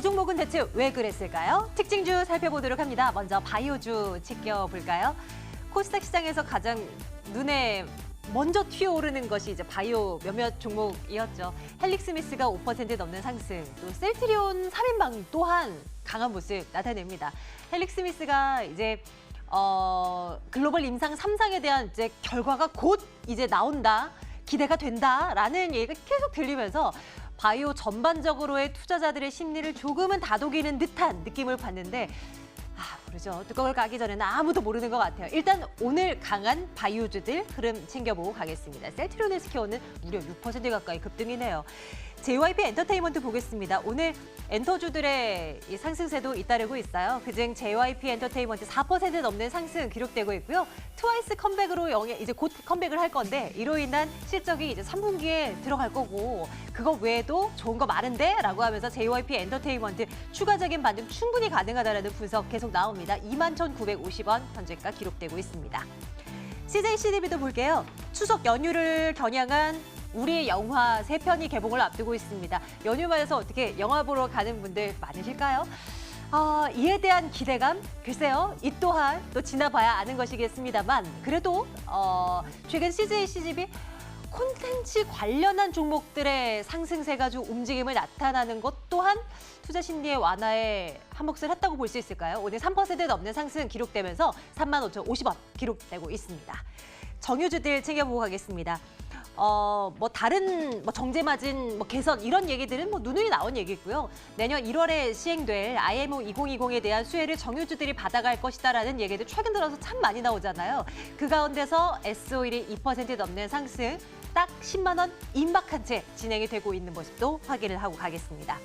이 종목은 대체 왜 그랬을까요? 특징주 살펴보도록 합니다. 먼저 바이오주 지켜볼까요? 코스닥 시장에서 가장 눈에 먼저 튀어오르는 것이 이제 바이오 몇몇 종목이었죠. 헬릭스미스가 5% 넘는 상승, 또 셀트리온 3인방 또한 강한 모습 나타냅니다. 헬릭스미스가 이제 글로벌 임상 3상에 대한 이제 결과가 곧 이제 나온다, 기대가 된다라는 얘기가 계속 들리면서 바이오 전반적으로의 투자자들의 심리를 조금은 다독이는 듯한 느낌을 받는데 모르죠. 뚜껑을 까기 전에는 아무도 모르는 것 같아요. 일단 오늘 강한 바이오주들 흐름 챙겨보고 가겠습니다. 셀트리온 헬스케어는 무려 6% 가까이 급등이네요. JYP 엔터테인먼트 보겠습니다. 오늘 엔터주들의 이 상승세도 잇따르고 있어요. 그중 JYP 엔터테인먼트 4% 넘는 상승 기록되고 있고요. 트와이스 컴백으로 이제 곧 컴백을 할 건데 이로 인한 실적이 이제 3분기에 들어갈 거고 그거 외에도 좋은 거 많은데? 라고 하면서 JYP 엔터테인먼트 추가적인 반등 충분히 가능하다는 분석 계속 나옵니다. 21,950원 현재가 기록되고 있습니다. CJCDB도 볼게요. 추석 연휴를 겨냥한 우리 영화 3편이 개봉을 앞두고 있습니다. 연휴 맞아서 어떻게 영화 보러 가는 분들 많으실까요? 이에 대한 기대감? 글쎄요, 이 또한 또 지나봐야 아는 것이겠습니다만 그래도 최근 CJCGB 콘텐츠 관련한 종목들의 상승세가 좀 움직임을 나타나는 것 또한 투자 심리의 완화에 한 몫을 했다고 볼 수 있을까요? 오늘 3% 넘는 상승 기록되면서 35,050원 기록되고 있습니다. 정유주들 챙겨보고 가겠습니다. 다른 정제 마진 개선 이런 얘기들은 누누이 나온 얘기고요. 내년 1월에 시행될 IMO 2020에 대한 수혜를 정유주들이 받아갈 것이다라는 얘기도 최근 들어서 참 많이 나오잖아요. 그 가운데서 S-오일이 2% 넘는 상승, 딱 10만 원 임박한 채 진행이 되고 있는 모습도 확인을 하고 가겠습니다.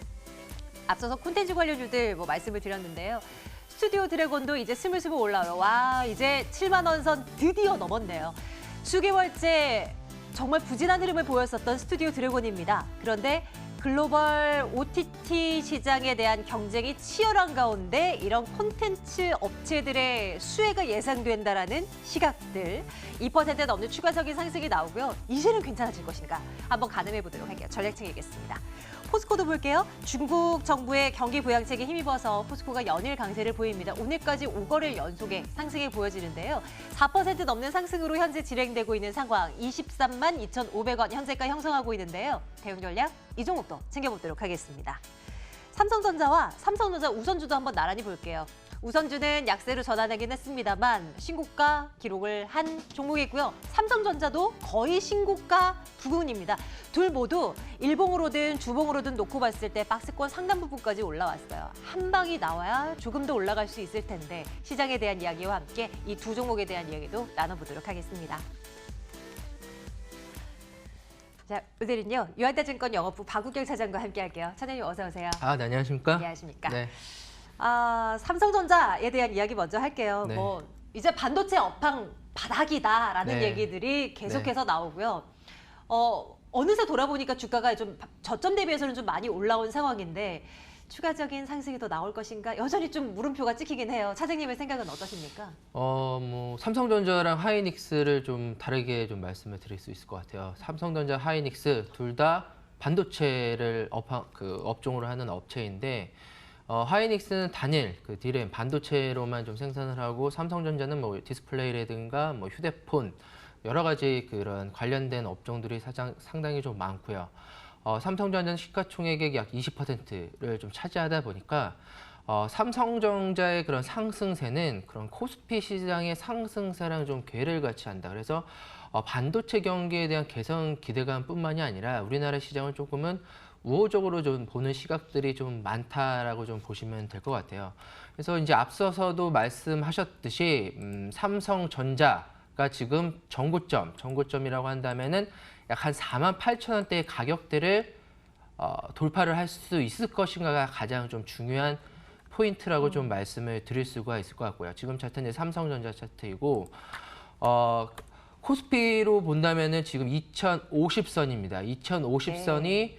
앞서서 콘텐츠 관련주들 말씀을 드렸는데요. 스튜디오 드래곤도 이제 스물스물 올라와요. 와, 이제 7만 원 선 드디어 넘었네요. 수개월째 정말 부진한 흐름을 보였었던 스튜디오 드래곤입니다. 그런데 글로벌 OTT 시장에 대한 경쟁이 치열한 가운데 이런 콘텐츠 업체들의 수혜가 예상된다라는 시각들 2% 넘는 추가적인 상승이 나오고요. 이제는 괜찮아질 것인가 한번 가늠해 보도록 할게요. 전략책이겠습니다. 포스코도 볼게요. 중국 정부의 경기 부양책에 힘입어서 포스코가 연일 강세를 보입니다. 오늘까지 5거래일 연속의 상승이 보여지는데요. 4% 넘는 상승으로 현재 진행되고 있는 상황 23만 2,500원 현재가 형성하고 있는데요. 대응 전략 이 종목도 챙겨보도록 하겠습니다. 삼성전자와 삼성전자 우선주도 한번 나란히 볼게요. 우선주는 약세로 전환하긴 했습니다만 신고가 기록을 한 종목이고요. 삼성전자도 거의 신고가 부근입니다. 둘 모두 일봉으로든 주봉으로든 놓고 봤을 때 박스권 상단 부분까지 올라왔어요. 한 방이 나와야 조금 더 올라갈 수 있을 텐데 시장에 대한 이야기와 함께 이 두 종목에 대한 이야기도 나눠보도록 하겠습니다. 자, 오늘은요. 유한타증권 영업부 박우경 차장과 함께할게요. 차장님 어서 오세요. 네, 안녕하십니까? 안녕하십니까? 네. 삼성전자에 대한 이야기 먼저 할게요. 네. 이제 반도체 업황 바닥이다라는 네. 얘기들이 계속해서 나오고요. 어느새 돌아보니까 주가가 좀 저점 대비해서는 좀 많이 올라온 상황인데 추가적인 상승이 더 나올 것인가? 여전히 좀 물음표가 찍히긴 해요. 차장님의 생각은 어떠십니까? 삼성전자랑 하이닉스를 좀 다르게 좀 말씀을 드릴 수 있을 것 같아요. 삼성전자, 하이닉스 둘 다 반도체를 업종으로 하는 업체인데 하이닉스는 단일 디램 반도체로만 좀 생산을 하고 삼성전자는 디스플레이라든가 휴대폰 여러 가지 그런 관련된 업종들이 상당히 좀 많고요. 삼성전자는 시가총액의 약 20%를 좀 차지하다 보니까 삼성전자의 그런 상승세는 그런 코스피 시장의 상승세랑 좀 궤를 같이 한다. 그래서 반도체 경기에 대한 개선 기대감뿐만이 아니라 우리나라 시장을 조금은 우호적으로 좀 보는 시각들이 좀 많다라고 좀 보시면 될 것 같아요. 그래서 이제 앞서서도 말씀하셨듯이 삼성전자가 지금 정고점이라고 한다면은 약 한 48,000원대의 가격대를 돌파를 할 수 있을 것인가가 가장 좀 중요한 포인트라고 좀 말씀을 드릴 수가 있을 것 같고요. 지금 차트는 삼성전자 차트이고 코스피로 본다면은 지금 2050선입니다. 2050선이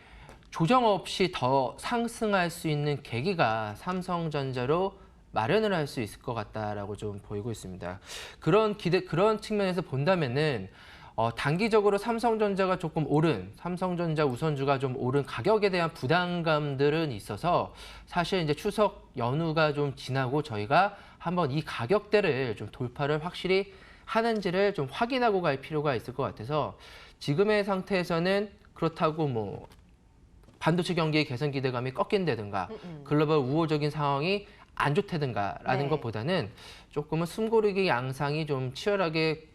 조정 없이 더 상승할 수 있는 계기가 삼성전자로 마련을 할 수 있을 것 같다라고 좀 보이고 있습니다. 그런 측면에서 본다면은 단기적으로 삼성전자가 조금 오른, 삼성전자 우선주가 좀 오른 가격에 대한 부담감들은 있어서 사실 이제 추석 연휴가 좀 지나고 저희가 한번 이 가격대를 좀 돌파를 확실히 하는지를 좀 확인하고 갈 필요가 있을 것 같아서 지금의 상태에서는 그렇다고 뭐 반도체 경기의 개선 기대감이 꺾인다든가 글로벌 우호적인 상황이 안 좋다든가라는 네. 것보다는 조금은 숨고르기 양상이 좀 치열하게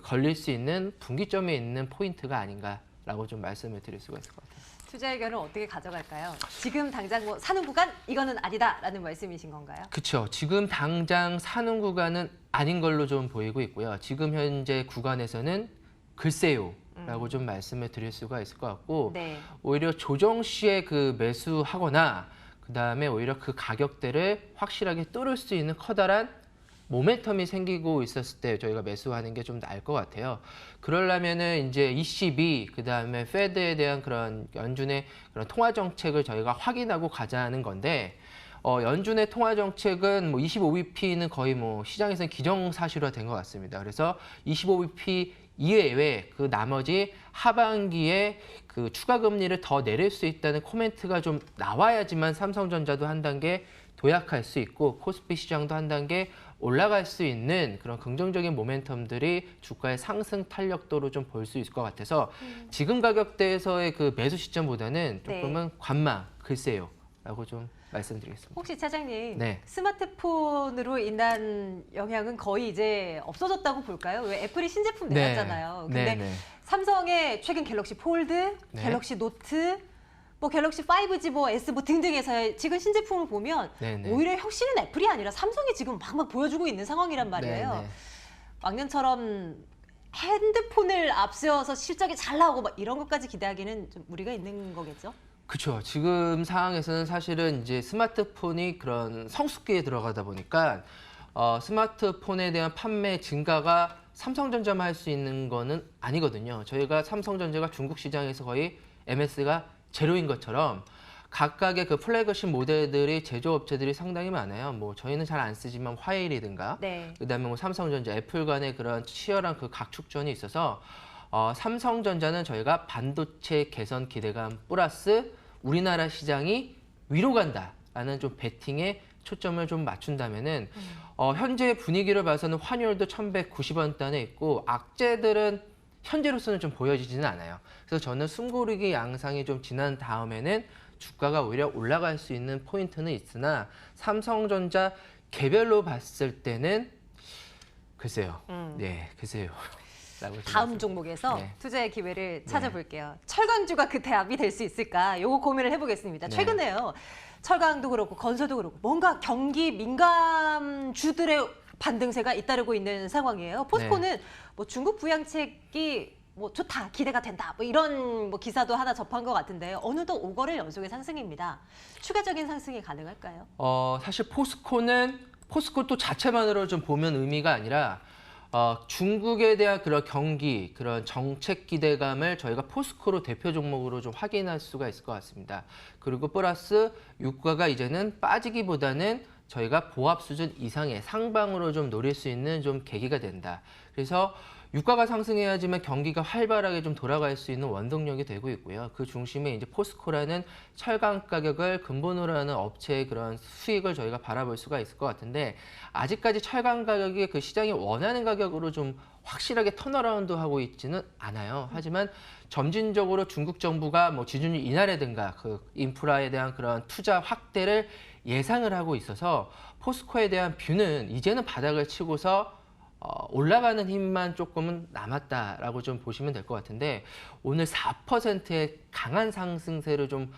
걸릴 수 있는 분기점에 있는 포인트가 아닌가라고 좀 말씀을 드릴 수가 있을 것 같아요. 투자 의견을 어떻게 가져갈까요? 지금 당장 뭐 사는 구간 이거는 아니다라는 말씀이신 건가요? 그렇죠. 지금 당장 사는 구간은 아닌 걸로 좀 보이고 있고요. 지금 현재 구간에서는 글쎄요라고 좀 말씀을 드릴 수가 있을 것 같고 네. 오히려 조정 시에 매수하거나 그다음에 오히려 그 가격대를 확실하게 뚫을 수 있는 커다란 모멘텀이 생기고 있었을 때 저희가 매수하는 게 좀 나을 것 같아요. 그러려면은 이제 ECB 그다음에 페드에 대한 그런 연준의 그런 통화 정책을 저희가 확인하고 가자는 건데 연준의 통화 정책은 뭐 25bp는 거의 뭐 시장에서는 기정사실화된 것 같습니다. 그래서 25bp 이외에 그 나머지 하반기에 그 추가 금리를 더 내릴 수 있다는 코멘트가 좀 나와야지만 삼성전자도 한 단계 도약할 수 있고 코스피 시장도 한 단계 올라갈 수 있는 그런 긍정적인 모멘텀들이 주가의 상승 탄력도로 좀 볼 수 있을 것 같아서 지금 가격대에서의 그 매수 시점보다는 조금은 관망, 글쎄요라고 좀 말씀드리겠습니다. 혹시 차장님, 네. 스마트폰으로 인한 영향은 거의 이제 없어졌다고 볼까요? 왜 애플이 신제품 네. 내놨잖아요. 근데 네. 삼성의 최근 갤럭시 폴드, 네. 갤럭시 노트, 뭐 갤럭시 5G, 뭐 S 뭐 등등에서의 지금 신제품을 보면 네네. 오히려 혁신은 애플이 아니라 삼성이 지금 막 보여주고 있는 상황이란 말이에요. 네네. 왕년처럼 핸드폰을 앞세워서 실적이 잘 나오고 막 이런 것까지 기대하기는 좀 무리가 있는 거겠죠? 그렇죠. 지금 상황에서는 사실은 이제 스마트폰이 그런 성숙기에 들어가다 보니까 스마트폰에 대한 판매 증가가 삼성전자만 할 수 있는 거는 아니거든요. 저희가 삼성전자가 중국 시장에서 거의 MS가 제로인 것처럼 각각의 그 플래그십 모델들이 제조업체들이 상당히 많아요. 뭐 저희는 잘 안 쓰지만 화웨이라든가 네. 그다음에 뭐 삼성전자, 애플 간의 그런 치열한 그 각축전이 있어서 삼성전자는 저희가 반도체 개선 기대감 플러스 우리나라 시장이 위로 간다라는 좀 베팅에 초점을 좀 맞춘다면은 현재 분위기를 봐서는 환율도 1,190원단에 있고 악재들은 현재로서는 좀 보여지지는 않아요. 그래서 저는 숨고르기 양상이 좀 지난 다음에는 주가가 오히려 올라갈 수 있는 포인트는 있으나 삼성전자 개별로 봤을 때는 글쎄요. 네, 글쎄요. 라고 다음 종목에서 네. 투자의 기회를 찾아볼게요. 철강주가 그 대합이 될 수 있을까? 요거 고민을 해보겠습니다. 네. 최근에요. 철강도 그렇고 건설도 그렇고 뭔가 경기 민감주들의 반등세가 잇따르고 있는 상황이에요. 포스코는 뭐 중국 부양책이 뭐 좋다, 기대가 된다, 뭐 이런 뭐 기사도 하나 접한 것 같은데요. 어느덧 5거래일 연속의 상승입니다. 추가적인 상승이 가능할까요? 사실 포스코 또 자체만으로 좀 보면 의미가 아니라 중국에 대한 그런 경기, 그런 정책 기대감을 저희가 포스코로 대표 종목으로 좀 확인할 수가 있을 것 같습니다. 그리고 플러스 유가가 이제는 빠지기보다는 저희가 보합 수준 이상의 상방으로 좀 노릴 수 있는 좀 계기가 된다. 그래서 유가가 상승해야지만 경기가 활발하게 좀 돌아갈 수 있는 원동력이 되고 있고요. 그 중심에 이제 포스코라는 철강 가격을 근본으로 하는 업체의 그런 수익을 저희가 바라볼 수가 있을 것 같은데 아직까지 철강 가격이 그 시장이 원하는 가격으로 좀 확실하게 턴어라운드 하고 있지는 않아요. 하지만 점진적으로 중국 정부가 뭐 지준율 인하라든가 그 인프라에 대한 그런 투자 확대를 예상을 하고 있어서 포스코에 대한 뷰는 이제는 바닥을 치고서 올라가는 힘만 조금은 남았다라고 좀 보시면 될 것 같은데 오늘 4%의 강한 상승세를 좀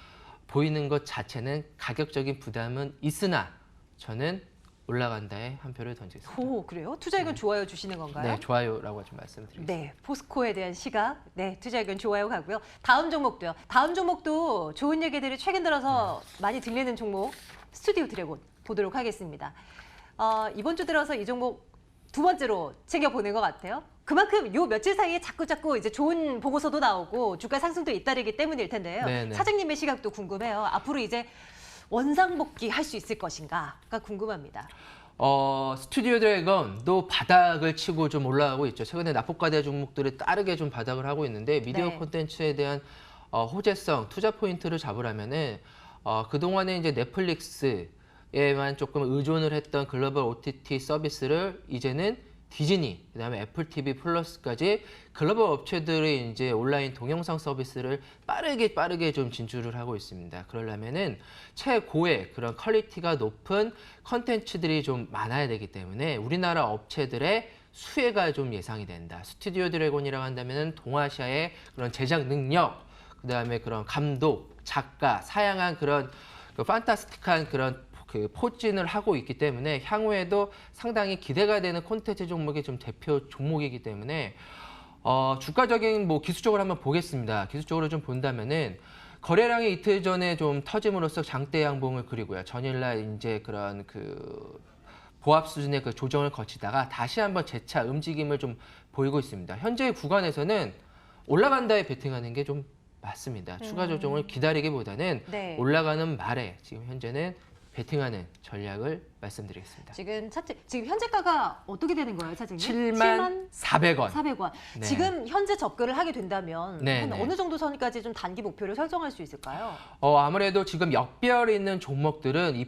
보이는 것 자체는 가격적인 부담은 있으나 저는 올라간다에 한 표를 던지겠습니다. 오, 그래요? 투자 의견 좋아요 주시는 건가요? 네, 좋아요라고 좀 말씀드리겠습니다. 네, 포스코에 대한 시각, 네, 투자 의견 좋아요 가고요. 다음 종목도요. 다음 종목도 좋은 얘기들이 최근 들어서 많이 들리는 종목 스튜디오 드래곤 보도록 하겠습니다. 이번 주 들어서 이 종목 두 번째로 챙겨보는 것 같아요. 그만큼 요 며칠 사이에 자꾸 이제 좋은 보고서도 나오고 주가 상승도 잇따르기 때문일 텐데요. 네네. 사장님의 시각도 궁금해요. 앞으로 이제 원상복귀 할 수 있을 것인가가 궁금합니다. 스튜디오 드래곤도 바닥을 치고 좀 올라가고 있죠. 최근에 납폭과대 종목들이 빠르게 좀 바닥을 하고 있는데 미디어 네. 콘텐츠에 대한 호재성, 투자 포인트를 잡으려면은 그동안에 이제 넷플릭스에만 조금 의존을 했던 글로벌 OTT 서비스를 이제는 디즈니, 그다음에 애플 TV 플러스까지 글로벌 업체들이 이제 온라인 동영상 서비스를 빠르게 좀 진출을 하고 있습니다. 그러려면은 최고의 그런 퀄리티가 높은 컨텐츠들이 좀 많아야 되기 때문에 우리나라 업체들의 수혜가 좀 예상이 된다. 스튜디오 드래곤이라고 한다면은 동아시아의 그런 제작 능력, 그다음에 그런 감독, 작가, 사양한 그런 판타스틱한 그런 포진을 하고 있기 때문에 향후에도 상당히 기대가 되는 콘텐츠 종목의 좀 대표 종목이기 때문에 주가적인 기술적으로 한번 보겠습니다. 기술적으로 좀 본다면은 거래량이 이틀 전에 좀 터짐으로써 장대 양봉을 그리고요. 전일날 이제 그런 보합 수준의 그 조정을 거치다가 다시 한번 재차 움직임을 좀 보이고 있습니다. 현재 구간에서는 올라간다에 베팅하는 게 좀 맞습니다. 추가 조정을 기다리기보다는 네. 올라가는 말에 지금 현재는 베팅하는 전략을 말씀드리겠습니다. 지금 현재가가 어떻게 되는 거예요, 차장님? 74,400원. 400원. 네. 지금 현재 접근을 하게 된다면 네, 한 네. 어느 정도 선까지 좀 단기 목표를 설정할 수 있을까요? 아무래도 지금 역배열이 있는 종목들은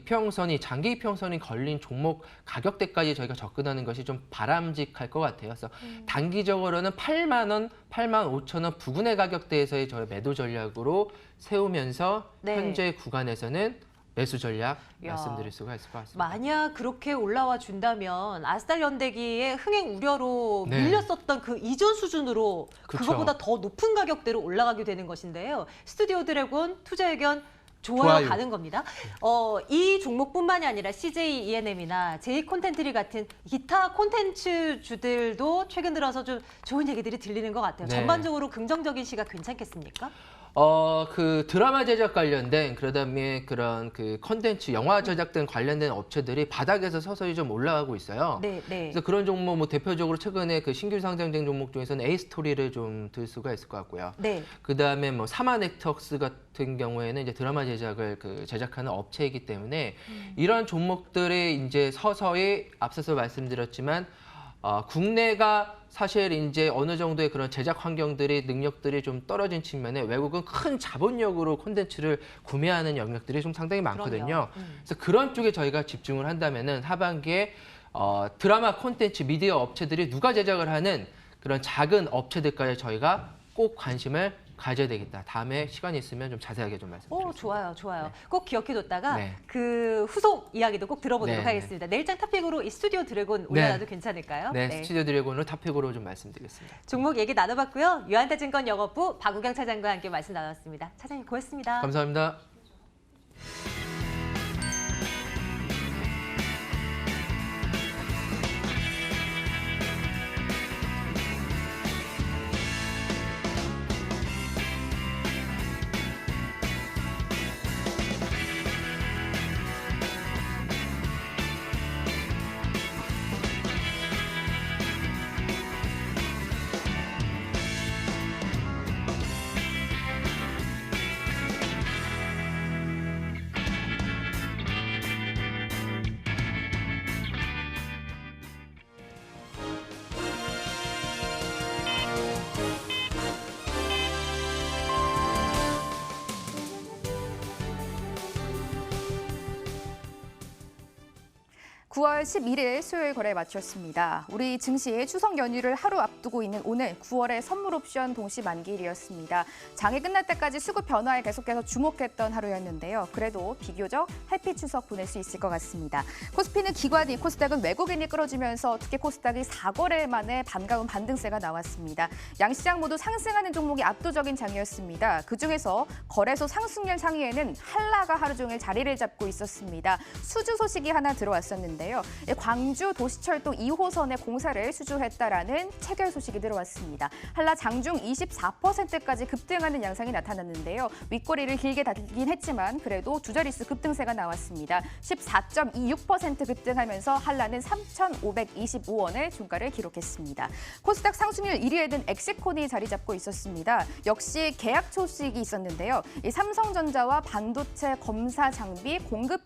장기 이평선이 걸린 종목 가격대까지 저희가 접근하는 것이 좀 바람직할 것 같아요. 그래서 단기적으로는 8만 원, 8만 5천 원 부근의 가격대에서의 저희 매도 전략으로 세우면서 네. 현재 구간에서는 매수 전략 야. 말씀드릴 수가 있을 것 같습니다. 만약 그렇게 올라와 준다면 아스탈 연대기의 흥행 우려로 네. 밀렸었던 그 이전 수준으로 그쵸. 그거보다 더 높은 가격대로 올라가게 되는 것인데요. 스튜디오 드래곤 투자 의견 좋아요 좋아요. 가는 겁니다. 이 종목뿐만이 아니라 CJ ENM이나 J 콘텐트리 같은 기타 콘텐츠 주들도 최근 들어서 좀 좋은 얘기들이 들리는 것 같아요. 네. 전반적으로 긍정적인 시각 괜찮겠습니까? 드라마 제작 관련된 그다음에 그런 컨텐츠, 영화 제작 등 관련된 업체들이 바닥에서 서서히 좀 올라가고 있어요. 네, 네. 그래서 그런 종목 대표적으로 최근에 신규 상장된 종목 중에서는 에이스토리를 좀 들 수가 있을 것 같고요. 네. 그다음에 사마 넥터스 같은 경우에는 이제 드라마 제작을 제작하는 업체이기 때문에 이런 종목들이 이제 서서히 앞서서 말씀드렸지만 국내가 사실 이제 어느 정도의 그런 제작 환경들이 능력들이 좀 떨어진 측면에 외국은 큰 자본력으로 콘텐츠를 구매하는 영역들이 좀 상당히 많거든요. 그럼요. 그래서 그런 쪽에 저희가 집중을 한다면은 하반기에 드라마 콘텐츠 미디어 업체들이 누가 제작을 하는 그런 작은 업체들까지 저희가 꼭 관심을 가져야 되겠다. 다음에 시간이 있으면 좀 자세하게 좀 말씀드리겠습니다. 좋아요, 좋아요. 네. 꼭 기억해뒀다가 네. 그 후속 이야기도 꼭 들어보도록 네, 하겠습니다. 내일장 탑픽으로 이 스튜디오 드래곤 올려놔도 괜찮을까요? 네, 스튜디오 드래곤으로 탑픽으로 좀 말씀드리겠습니다. 종목 얘기 나눠봤고요. 유한타증권 영업부 박우경 차장과 함께 말씀 나눴습니다. 차장님 고맙습니다. 감사합니다. (9월 11일) 수요일 거래 마쳤습니다. 우리 증시 추석 연휴를 하루 앞두고 있는 오늘 9월의 선물 옵션 동시 만기일이었습니다. 장이 끝날 때까지 수급 변화에 계속해서 주목했던 하루였는데요. 그래도 비교적 해피 추석 보낼 수 있을 것 같습니다. 코스피는 기관이, 코스닥은 외국인이 끌어주면서 특히 코스닥이 4거래 만에 반가운 반등세가 나왔습니다. 양시장 모두 상승하는 종목이 압도적인 장이었습니다. 그중에서 거래소 상승률 상위에는 한라가 하루 종일 자리를 잡고 있었습니다. 수주 소식이 하나 들어왔었는데 광주 도시철도 2호선의 공사를 수주했다라는 체결 소식이 들어왔습니다. 한라 장중 24%까지 급등하는 양상이 나타났는데요. 윗꼬리를 길게 달긴 했지만 그래도 두 자릿수 급등세가 나왔습니다. 14.26% 급등하면서 한라는 3,525원의 중가를 기록했습니다. 코스닥 상승률 1위에는 엑시콘이 자리 잡고 있었습니다. 역시 계약 소식이 있었는데요. 이 삼성전자와 반도체 검사 장비 공급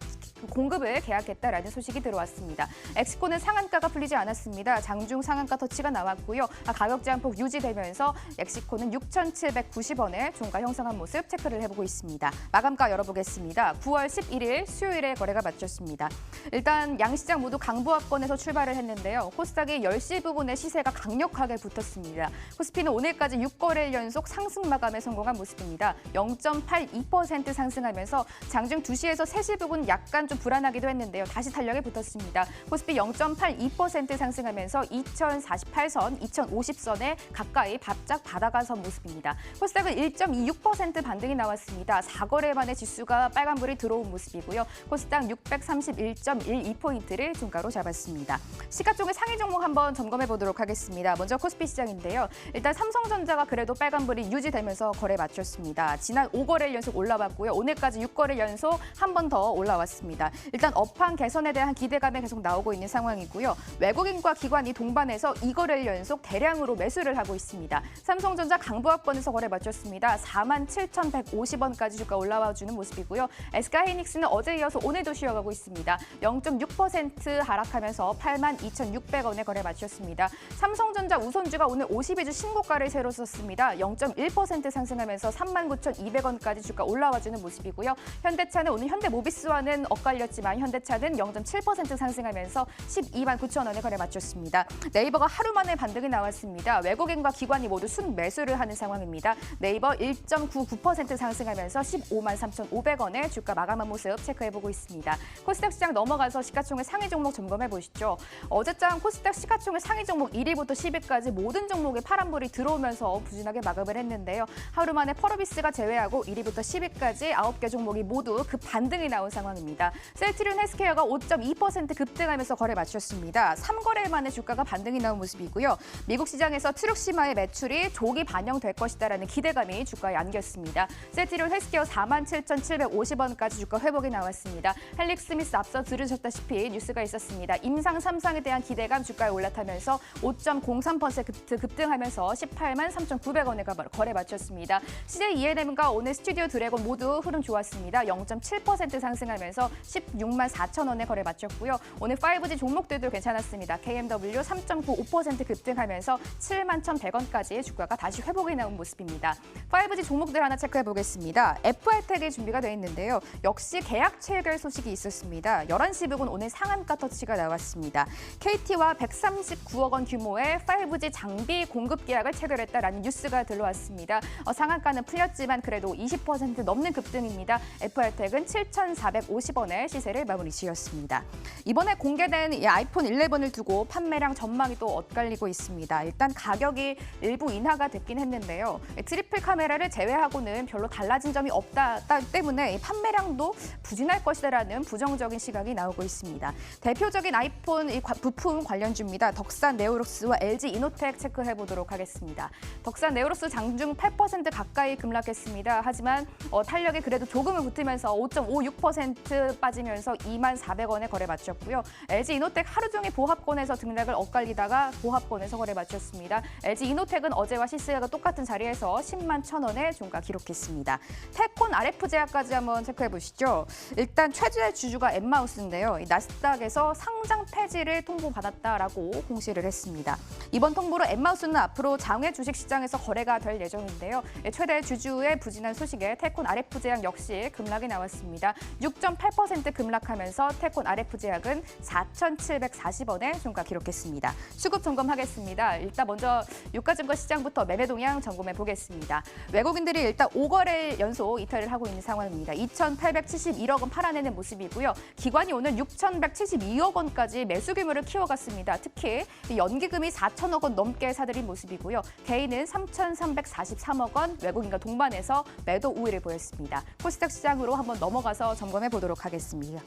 공급을 계약했다라는 소식이 들어왔습니다. 엑시코는 상한가가 풀리지 않았습니다. 장중 상한가 터치가 나왔고요. 가격 제한폭 유지되면서 엑시코는 6,790원에 종가 형성한 모습 체크를 해보고 있습니다. 마감가 열어보겠습니다. 9월 11일 수요일에 거래가 마쳤습니다. 일단 양시장 모두 강보합권에서 출발을 했는데요. 코스닥이 10시 부근에 시세가 강력하게 붙었습니다. 코스피는 오늘까지 6거래일 연속 상승 마감에 성공한 모습입니다. 0.82% 상승하면서 장중 2시에서 3시 부근 약간 좀 불안하기도 했는데요. 다시 탄력에 붙었습니다. 코스피 0.82% 상승하면서 2048선, 2050선에 가까이 바짝 받아가선 모습입니다. 코스닥은 1.26% 반등이 나왔습니다. 4거래 만에 지수가 빨간불이 들어온 모습이고요. 코스닥 631.12포인트를 중가로 잡았습니다. 시가총액 상위 종목 한번 점검해 보도록 하겠습니다. 먼저 코스피 시장인데요. 일단 삼성전자가 그래도 빨간불이 유지되면서 거래 마쳤습니다. 지난 5거래일 연속 올라왔고요. 오늘까지 6거래일 연속 한 번 더 올라왔습니다. 일단 업황 개선에 대한 기대감이 계속 나오고 있는 상황이고요. 외국인과 기관이 동반해서 2거래일 연속 대량으로 매수를 하고 있습니다. 삼성전자 강보합권에서 거래 마쳤습니다. 47,150원까지 주가 올라와주는 모습이고요. SK하이닉스는 어제 이어서 오늘도 쉬어가고 있습니다. 0.6% 하락하면서 82,600원에 거래 마쳤습니다. 삼성전자 우선주가 오늘 52주 신고가를 새로 썼습니다. 0.1% 상승하면서 39,200원까지 주가 올라와주는 모습이고요. 현대차는 오늘 현대모비스와는 엇갈렸지만 현대차는 0.7% 상승하면서 129,000원에 거래 마쳤습니다. 네이버가 하루 만에 반등이 나왔습니다. 외국인과 기관이 모두 순매수를 하는 상황입니다. 네이버 1.99% 상승하면서 153,500원에 주가 마감한 모습 체크해보고 있습니다. 코스닥 시장 넘어가서 시가총액 상위 종목 점검해 보시죠. 어제장 코스닥 시가총액 상위 종목 1위부터 10위까지 모든 종목에 파란불이 들어오면서 부진하게 마감을 했는데요. 하루 만에 펄어비스가 제외하고 1위부터 10위까지 9개 종목이 모두 급 반등이 나온 상황입니다. 셀트리온 헬스케어가 5.2% 급등하면서 거래 마쳤습니다. 3거래일 만에 주가가 반등이 나온 모습이고요. 미국 시장에서 트룩시마의 매출이 조기 반영될 것이다라는 기대감이 주가에 안겼습니다. 셀트리온 헬스케어 47,750원까지 주가 회복이 나왔습니다. 헬릭스미스 앞서 들으셨다시피 뉴스가 있었습니다. 임상 3상에 대한 기대감 주가에 올라타면서 5.03% 급등하면서 183,900원에 거래 마쳤습니다. CJ ENM과 오늘 스튜디오 드래곤 모두 흐름 좋았습니다. 0.7% 상승하면서 164,000원에 거래 마쳤고요. 오늘 5G 종목들도 괜찮았습니다. KMW 3.95% 급등하면서 71,100원까지 주가가 다시 회복이 나온 모습입니다. 5G 종목들 하나 체크해 보겠습니다. FR텍이 준비가 되어 있는데요. 역시 계약 체결 소식이 있었습니다. 11시 부근 오늘 상한가 터치가 나왔습니다. KT와 139억 원 규모의 5G 장비 공급 계약을 체결했다라는 뉴스가 들어왔습니다. 상한가는 풀렸지만 그래도 20% 넘는 급등입니다. FR텍은 7,450원에 시세를 마무리 지었습니다. 이번에 공개된 이 아이폰 11을 두고 판매량 전망이 또 엇갈리고 있습니다. 일단 가격이 일부 인하가 됐긴 했는데요. 트리플 카메라를 제외하고는 별로 달라진 점이 없다 때문에 판매량도 부진할 것이다라는 부정적인 시각이 나오고 있습니다. 대표적인 아이폰 부품 관련주입니다. 덕산 네오록스와 LG 이노텍 체크해 보도록 하겠습니다. 덕산 네오록스 장중 8% 가까이 급락했습니다. 하지만 탄력이 그래도 조금은 붙으면서 5.56% 빠지면서 24,400원에 거래 마쳤고요. LG 이노텍 하루 종일 보합권에서 등락을 엇갈리다가 보합권에서 거래 마쳤습니다. LG 이노텍은 어제와 시세가 똑같은 자리에서 101,000원에 종가 기록했습니다. 태콘 RF 제약까지 한번 체크해 보시죠. 일단 최대 주주가 엠마우스인데요. 나스닥에서 상장 폐지를 통보받았다라고 공시를 했습니다. 이번 통보로 엠마우스는 앞으로 장외 주식시장에서 거래가 될 예정인데요. 최대 주주의 부진한 소식에 태콘 RF 제약 역시 급락이 나왔습니다. 6.8% 급락하면서 태콘 RF 제약은 4,740원에 종가 기록했습니다. 수급 점검하겠습니다. 일단 먼저 유가증권 시장부터 매매 동향 점검해 보겠습니다. 외국인들이 일단 5거래일 연속 이탈을 하고 있는 상황입니다. 2,871억 원 팔아내는 모습이고요. 기관이 오늘 6,172억 원까지 매수 규모를 키워갔습니다. 특히 연기금이 4,000억 원 넘게 사들인 모습이고요. 개인은 3,343억 원, 외국인과 동반해서 매도 우위를 보였습니다. 코스닥 시장으로 한번 넘어가서 점검해 보도록 하겠습니다.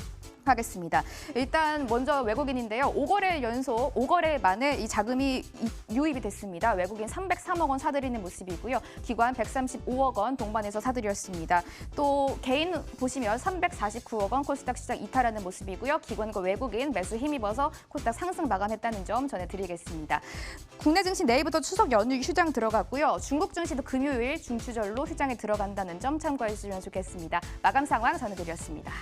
일단 먼저 외국인인데요. 5거래일 연속 5거래 만에 이 자금이 유입이 됐습니다. 외국인 303억 원 사들이는 모습이고요. 기관 135억 원 동반해서 사들였습니다. 또 개인 보시면 349억 원 코스닥 시장 이탈하는 모습이고요. 기관과 외국인 매수 힘입어서 코스닥 상승 마감했다는 점 전해드리겠습니다. 국내 증시 내일부터 추석 연휴 휴장 들어갔고요. 중국 증시도 금요일 중추절로 휴장에 들어간다는 점 참고해 주시면 좋겠습니다. 마감 상황 전해드렸습니다.